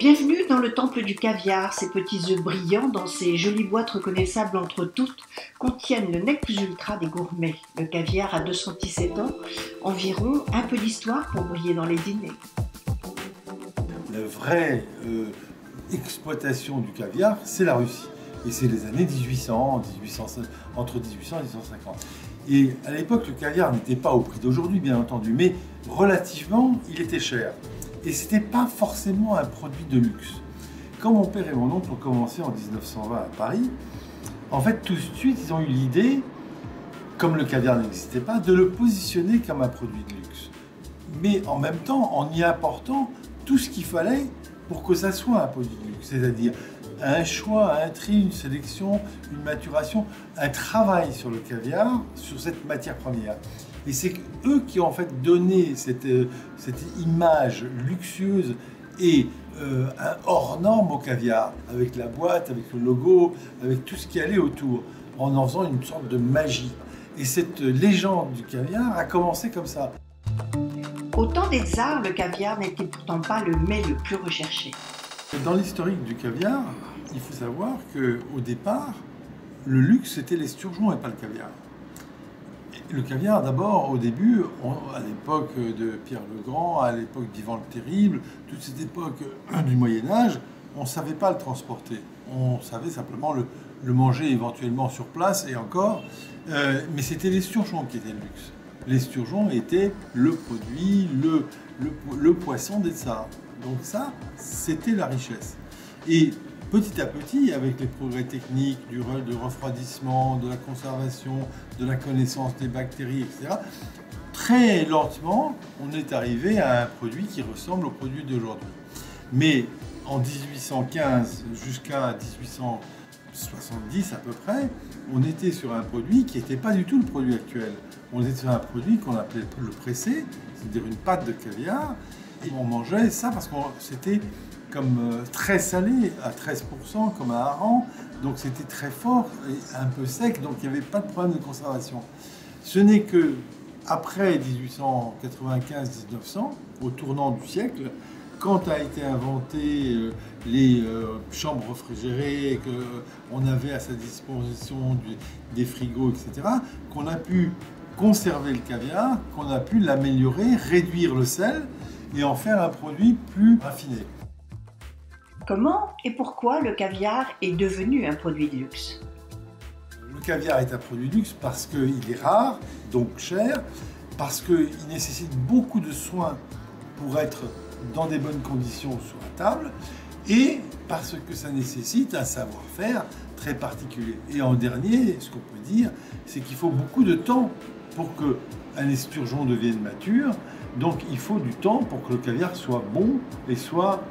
Bienvenue dans le temple du caviar. Ces petits œufs brillants dans ces jolies boîtes reconnaissables entre toutes contiennent le nec plus ultra des gourmets. Le caviar a 217 ans, environ un peu d'histoire pour briller dans les dîners. La vraie exploitation du caviar, c'est la Russie. Et c'est les années 1800, entre 1800 et 1850. Et à l'époque, le caviar n'était pas au prix d'aujourd'hui, bien entendu, mais relativement, il était cher. Et ce n'était pas forcément un produit de luxe. Quand mon père et mon oncle ont commencé en 1920 à Paris, en fait, tout de suite, ils ont eu l'idée, comme le caviar n'existait pas, de le positionner comme un produit de luxe. Mais en même temps, en y apportant tout ce qu'il fallait pour que ça soit un produit de luxe, c'est-à-dire un choix, un tri, une sélection, une maturation, un travail sur le caviar, sur cette matière première. Et c'est eux qui ont en fait donné cette image luxueuse et un hors norme au caviar, avec la boîte, avec le logo, avec tout ce qui allait autour, en faisant une sorte de magie. Et cette légende du caviar a commencé comme ça. Au temps des tsars, le caviar n'était pourtant pas le mets le plus recherché. Dans l'historique du caviar, il faut savoir qu'au départ, le luxe c'était l'esturgeon et pas le caviar. Le caviar, d'abord, au début, à l'époque de Pierre le Grand, à l'époque d'Ivan le Terrible, toute cette époque du Moyen-Âge, on ne savait pas le transporter. On savait simplement le manger éventuellement sur place et encore. Mais c'était l'esturgeon qui était le luxe. L'esturgeon était le produit, le poisson des tsars. Donc ça, c'était la richesse. Et petit à petit, avec les progrès techniques, du refroidissement, de la conservation, de la connaissance des bactéries, etc., très lentement, on est arrivé à un produit qui ressemble au produit d'aujourd'hui. Mais en 1815 jusqu'à 1870 à peu près, on était sur un produit qui n'était pas du tout le produit actuel. On était sur un produit qu'on appelait le pressé, c'est-à-dire une pâte de caviar, et on mangeait ça parce que c'était comme très salé, à 13%, comme un hareng, donc c'était très fort et un peu sec, donc il n'y avait pas de problème de conservation. Ce n'est que après 1895-1900, au tournant du siècle, quand a été inventé les chambres réfrigérées, qu'on avait à sa disposition des frigos, etc., qu'on a pu conserver le caviar, qu'on a pu l'améliorer, réduire le sel et en faire un produit plus raffiné. Comment et pourquoi le caviar est devenu un produit de luxe? Le caviar est un produit de luxe parce qu'il est rare, donc cher, parce qu'il nécessite beaucoup de soins pour être dans des bonnes conditions sur la table, et parce que ça nécessite un savoir-faire très particulier. Et en dernier, ce qu'on peut dire, c'est qu'il faut beaucoup de temps pour qu'un esturgeon devienne mature. Donc il faut du temps pour que le caviar soit bon et soit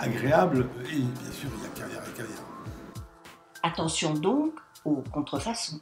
agréable. Et bien sûr, il y a caviar et caviar. Attention donc aux contrefaçons.